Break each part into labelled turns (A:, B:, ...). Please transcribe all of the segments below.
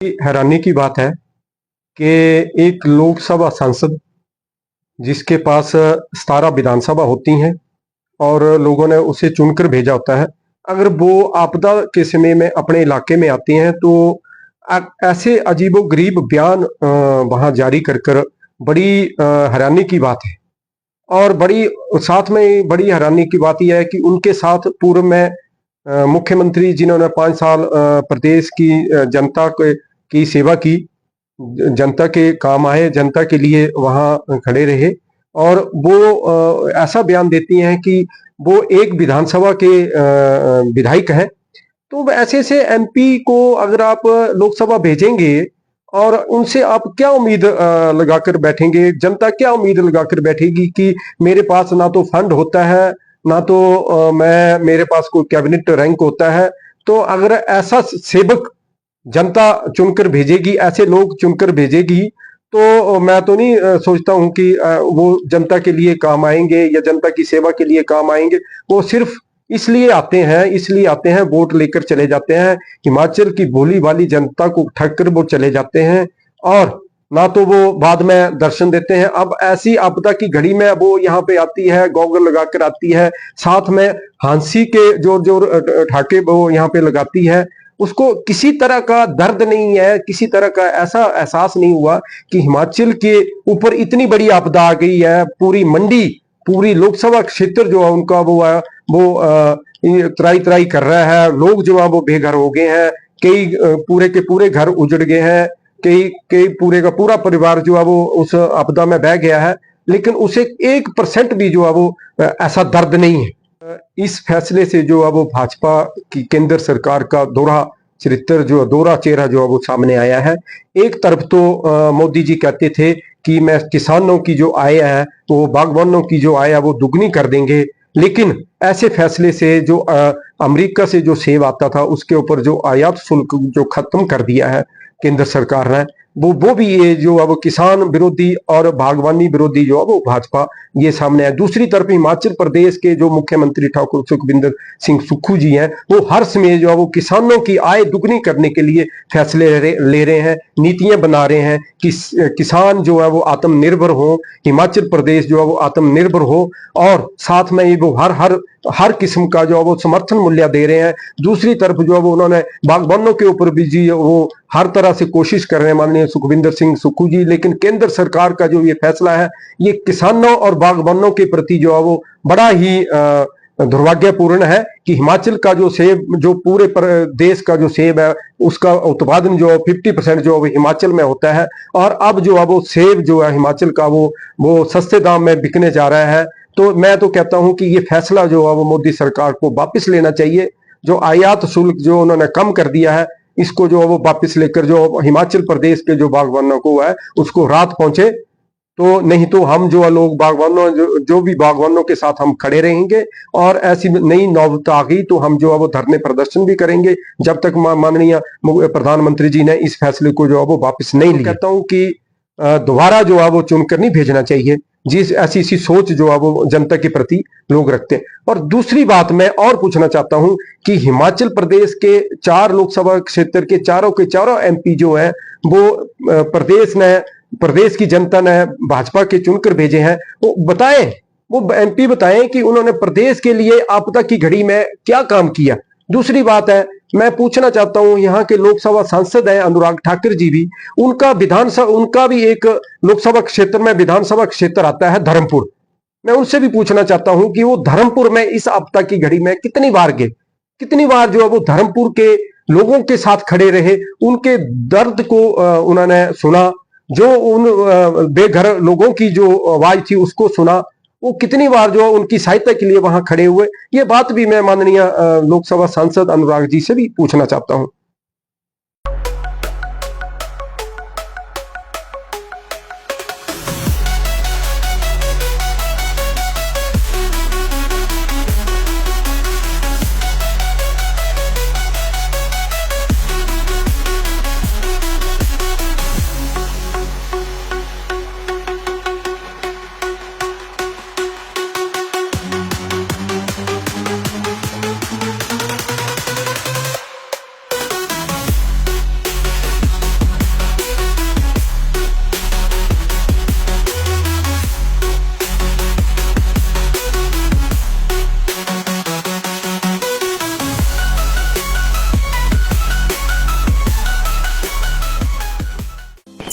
A: हैरानी की बात है कि एक लोकसभा सांसद जिसके पास 17 विधानसभा होती हैं और लोगों ने उसे चुनकर भेजा होता है, अगर वो आपदा के समय में अपने इलाके में आती हैं तो ऐसे अजीबोगरीब बयान वहां जारी कर कर बड़ी हैरानी की बात है। और बड़ी साथ में बड़ी हैरानी की बात यह है कि उनके साथ पूर्व में मुख्यमंत्री जिन्होंने 5 साल प्रदेश की जनता की सेवा की, जनता के काम आए, जनता के लिए वहां खड़े रहे, और वो ऐसा बयान देती हैं कि वो एक विधानसभा के विधायक हैं। तो ऐसे से एमपी को अगर आप लोकसभा भेजेंगे और उनसे आप क्या उम्मीद लगाकर बैठेंगे, जनता क्या उम्मीद लगाकर बैठेगी कि मेरे पास ना तो फंड होता है, ना तो मेरे पास कोई कैबिनेट रैंक होता है। तो अगर ऐसा सेवक जनता चुनकर भेजेगी, ऐसे लोग चुनकर भेजेगी, तो मैं तो नहीं सोचता हूं कि वो जनता के लिए काम आएंगे या जनता की सेवा के लिए काम आएंगे। वो सिर्फ इसलिए आते हैं, वोट लेकर चले जाते हैं, हिमाचल की भोली भाली जनता को ठग कर वो चले जाते हैं और ना तो वो बाद में दर्शन देते हैं। अब ऐसी आपदा की घड़ी में वो यहाँ पे आती है, गॉगल लगाकर आती है, साथ में हांसी के जोर जोर ठाके वो यहाँ पे लगाती है। उसको किसी तरह का दर्द नहीं है, किसी तरह का ऐसा एहसास नहीं हुआ कि हिमाचल के ऊपर इतनी बड़ी आपदा आ गई है। पूरी मंडी, पूरी लोकसभा क्षेत्र जो है उनका वो त्राई त्राई कर रहा है। लोग जो है वो बेघर हो गए हैं, कई पूरे के पूरे घर उजड़ गए हैं, कई कई पूरे का पूरा परिवार जो है वो उस आपदा में बह गया है, लेकिन उसे 1% भी जो है वो ऐसा दर्द नहीं है। इस फैसले से जो है वो भाजपा की केंद्र सरकार का दोहरा चेहरा जो है वो सामने आया है। एक तरफ तो मोदी जी कहते थे कि मैं किसानों की जो आय है, वो बागवानों की जो आय है वो दुगनी कर देंगे, लेकिन ऐसे फैसले से जो अमेरिका से जो सेब आता था उसके ऊपर जो आयात शुल्क जो खत्म कर दिया है केंद्र सरकार ने, वो भी ये जो है वो किसान विरोधी और बागवानी विरोधी जो है वो भाजपा ये सामने है। दूसरी तरफ हिमाचल प्रदेश के जो मुख्यमंत्री ठाकुर सुखविंदर सिंह सुक्खू जी हैं, वो हर समय जो है वो किसानों की आय दुगनी करने के लिए फैसले ले रहे हैं, नीतियां बना रहे हैं कि किसान जो है वो आत्मनिर्भर हो, हिमाचल प्रदेश जो है वो आत्मनिर्भर हो, और साथ में वो हर किस्म का जो है वो समर्थन मूल्य दे रहे हैं। दूसरी तरफ जो है वो उन्होंने बागबानों के ऊपर भी जी वो हर तरह से कोशिश कर रहे हैं माननीय सुखविंदर सिंह सुक्खू जी। लेकिन केंद्र सरकार का जो ये फैसला है, ये किसानों और बागबानों के प्रति जो है वो बड़ा ही दुर्भाग्यपूर्ण है कि हिमाचल का जो सेब, जो पूरे देश का जो सेब है, उसका उत्पादन जो 50% जो हिमाचल में होता है, और अब जो है वो सेब जो है हिमाचल का वो सस्ते दाम में बिकने जा रहा है। तो मैं तो कहता हूं कि ये फैसला जो है वो मोदी सरकार को वापस लेना चाहिए। जो आयात शुल्क जो उन्होंने कम कर दिया है, इसको जो है वो वापस लेकर जो हिमाचल प्रदेश के जो बागवानों को है उसको राहत पहुंचे। तो नहीं तो हम जो लोग बागवानों जो भी बागवानों के साथ हम खड़े रहेंगे, और ऐसी नई नौबत आ गई तो हम जो है वो धरने प्रदर्शन भी करेंगे जब तक माननीय प्रधानमंत्री जी ने इस फैसले को जो है वो वापस नहीं लिया। कहता हूं कि दोबारा जो है वो चुनकर नहीं भेजना चाहिए, जिस ऐसी सोच जो है वो जनता के प्रति लोग रखते हैं। और दूसरी बात मैं और पूछना चाहता हूं कि हिमाचल प्रदेश के 4 लोकसभा क्षेत्र के चारों एमपी जो है वो प्रदेश की जनता ने भाजपा के चुनकर भेजे हैं। वो एमपी बताएं कि उन्होंने प्रदेश के लिए आपदा की घड़ी में क्या काम किया। दूसरी बात है, मैं पूछना चाहता हूं, यहाँ के लोकसभा सांसद हैं अनुराग ठाकुर जी भी, उनका भी एक लोकसभा क्षेत्र में विधानसभा क्षेत्र आता है धर्मपुर। मैं उनसे भी पूछना चाहता हूं कि वो धर्मपुर में इस आपदा की घड़ी में कितनी बार गए, कितनी बार जो है वो धर्मपुर के लोगों के साथ खड़े रहे, उनके दर्द को उन्होंने सुना, जो उन बेघर लोगों की जो आवाज थी उसको सुना, वो कितनी बार जो उनकी सहायता के लिए वहां खड़े हुए। ये बात भी मैं माननीय लोकसभा सांसद अनुराग जी से भी पूछना चाहता हूं।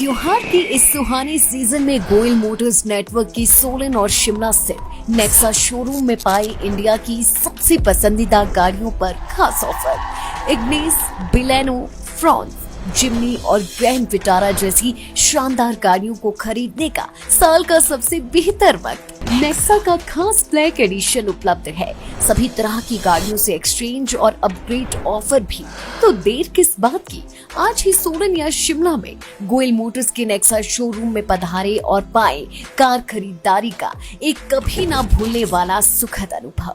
B: त्योहार के इस सुहाने सीजन में गोयल मोटर्स नेटवर्क की सोलन और शिमला स्थित नेक्सा शोरूम में पाई इंडिया की सबसे पसंदीदा गाड़ियों पर खास ऑफर। इग्निस, बिलेनो, फ्रॉन्स, जिम्नी और ग्रैंड विटारा जैसी शानदार गाड़ियों को खरीदने का साल का सबसे बेहतर वक्त। नेक्सा का खास ब्लैक एडिशन उपलब्ध है। सभी तरह की गाड़ियों से एक्सचेंज और अपग्रेड ऑफर भी। तो देर किस बात की, आज ही सोलन या शिमला में गोयल मोटर्स के नेक्सा शोरूम में पधारे और पाएं कार खरीदारी का एक कभी ना भूलने वाला सुखद अनुभव।